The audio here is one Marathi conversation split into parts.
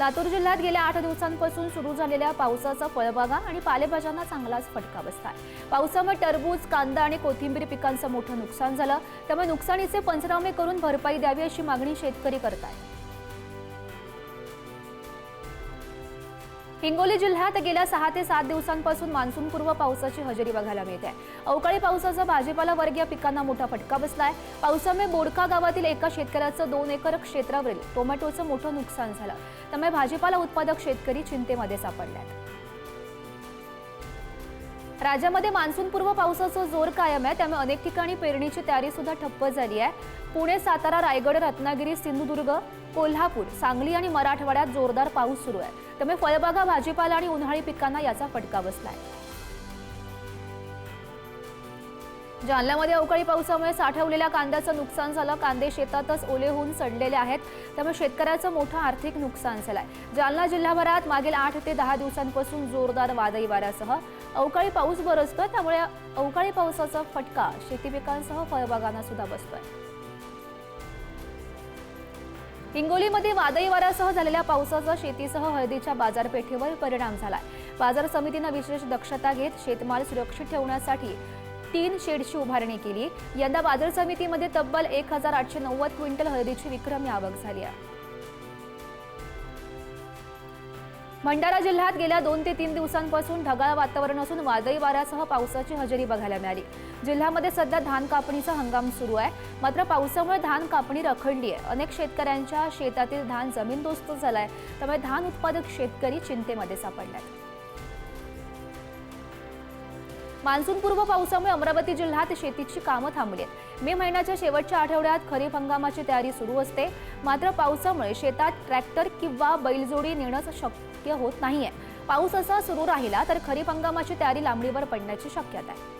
लातूर जिल्ह्यात गेल्या 8 दिवसांपासून सुरू झालेल्या पावसाचा फळबागा आणि पालेभाज्यांना चांगलाच फटका बसलाय। पावसामुळे टरबूज, कांदा आणि कोथिंबीर पिकांचं मोठं नुकसान झालं। त्यामुळे नुकसानीचे पंचनामे करून भरपाई द्यावी अशी मागणी शेतकरी करतायत। हिंगोली जिल्ह्यात गेल्या 6 ते 7 दिवसांपासून मान्सूनपूर्व पावसाची हजेरी बघायला मिळते आहे। अवकाळी पावसाचा भाजीपाला वर्गीय पिकांना मोठा फटका बसलाय। पावसामुळे बोडका गावातील एका शेतकऱ्याचं 2 एकर क्षेत्रावरील टोमॅटोचं मोठं नुकसान झालं। त्यामुळे भाजीपाला उत्पादक शेतकरी चिंतेमध्ये सापडलेत। राज्यामध्ये मान्सूनपूर्व पावसाचा जोर कायम आहे। त्यामुळे अनेक ठिकाणी पेरणीची तयारी सुद्धा ठप्प झाली आहे। पुणे, सातारा, रायगड, रत्नागिरी, सिंधुदुर्ग, कोल्हापूर, सांगली आणि मराठवाड्यात जोरदार पाऊस सुरू आहे। त्यामुळे फळबागा, भाजीपाला आणि उन्हाळी पिकांना याचा फटका बसलाय। जालन्यामध्ये अवकाळी पावसामुळे साठवलेल्या कांद्याचं नुकसान झालं। कांदे शेतातच ओले होऊन सडलेले आहेत। त्यामुळे शेतकऱ्याचं मोठं आर्थिक नुकसान झालंय। जालना जिल्ह्याभरात मागील 8 ते 10 दिवसांपासून जोरदार वादळी वाऱ्यासह अवकाळी पाऊस बरसतोय। त्यामुळे अवकाळी पावसाचा फटका शेती पिकांसह फळबागांना सुद्धा बसतोय। हिंगोलीमध्ये वादळी वाऱ्यासह झालेल्या पावसाचा शेतीसह हळदीच्या बाजारपेठेवर परिणाम झालाय। बाजार समितीने विशेष दक्षता घेत शेतमाल सुरक्षित ठेवण्यासाठी 3 शेडची उभारणी केली। यंदा बाजार समितीमध्ये तब्बल 1890 क्विंटल हळदीची विक्रमी आवक झाली आहे। भंडारा जिल्ह्यात गेल्या 2 ते 3 दिवसांपासून ढगाळ वातावरण असून वादळी वाऱ्यासह पावसाची हजेरी बघायला मिळाली। जिल्ह्यामध्ये सध्या धान कापणीचा हंगाम सुरू आहे। मात्र पावसामुळे धान कापणी रखडली आहे। अनेक शेतकऱ्यांच्या शेतातील धान जमीनदोस्त झालाय। त्यामुळे धान उत्पादक शेतकरी चिंतेमध्ये सापडलेत। मान्सूनपूर्व पावसामुळे अमरावती जिल्ह्यात शेतीची कामं थांबली आहेत। मे महिन्याच्या शेवटच्या आठवड्यात खरीप हंगामाची तयारी सुरू असते। मात्र पावसामुळे शेतात ट्रॅक्टर किंवा बैलजोडी नेणं शक्य होत नाहीये। पाऊस असा सुरू राहिला तर खरीप हंगामाची तयारी लांबणीवर पडण्याची शक्यता आहे।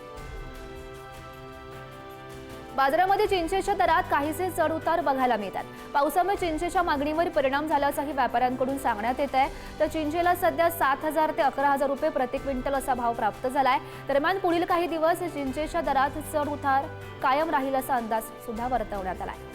बाजारामध्ये चिंचेच्या दरात काहीसे चढ-उतार बघायला मिळतात। पावसामुळे चिंचेच्या मागणीवर परिणाम झाल्याचंही व्यापाऱ्यांकडून सांगण्यात येत आहे। तर चिंचेला सध्या 7,000 ते 11,000 रुपये प्रति क्विंटल असा भाव प्राप्त झालाय। दरम्यान पुढील काही दिवस चिंचेच्या दरात चढ-उतार कायम राहील असा अंदाज सुद्धा वर्तवण्यात आलाय।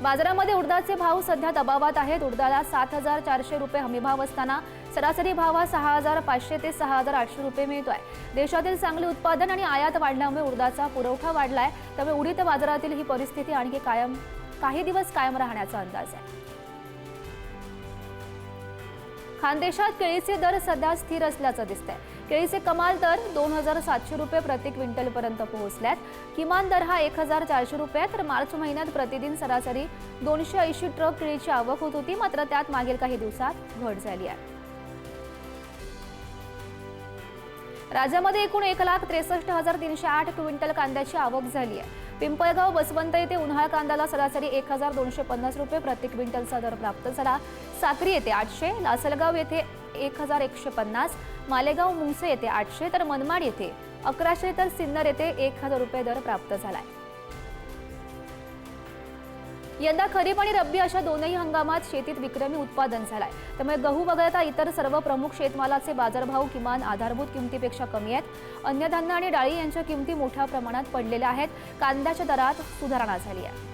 बाजारामध्ये उडदाचे भाव सध्या दबावात आहेत। उडदाला 7,400 रुपये हमीभाव असताना सरासरी भाव 6,500 ते 6,800 रुपये मिळतोय। देशातील चांगले उत्पादन आणि आयात वाढल्यामुळे उडदाचा पुरवठा वाढलाय। त्यामुळे उडीद बाजारातील ही परिस्थिती आणखी काही दिवस कायम राहण्याचा अंदाज आहे। खानदेशात केळीचे दर सध्या स्थिर असल्याचं दिसतंय। केळीचे कमाल दर 2,700 रुपये प्रति क्विंटल पर्यंत पोहोचल्यात। किमान दर हा 1,400 रुपये। तर मार्च महिन्यात प्रतिदिन सरासरी 280 ट्रक केळीची आवक होत होती। मात्र त्यात मागील काही दिवसात घट झाली आहे। राज्यामध्ये एकूण 1,63,308 क्विंटल कांद्याची आवक झाली आहे। पिंपळगाव, बसवंत येथे उन्हाळ कांद्याला सरासरी 1,250 रुपये प्रति क्विंटलचा दर प्राप्त झाला। साक्री येथे 800, लासलगाव येथे 1,150, मालेगाव, मुंगसे येथे 800 तर मनमाड येथे 1,100 तर सिन्नर येथे 1,000 रुपये दर प्राप्त झालाय। यंदा खरीप आणि रब्बी अशा दोनही हंगामात शेतीत विक्रमी उत्पादन झालंय। त्यामुळे गहू वगळता इतर सर्व प्रमुख शेतमालाचे बाजारभाव किमान आधारभूत किमतीपेक्षा कमी आहेत। अन्नधान्य आणि डाळी यांच्या किमती मोठ्या प्रमाणात पडलेल्या आहेत। कांद्याच्या दरात सुधारणा झाली आहे।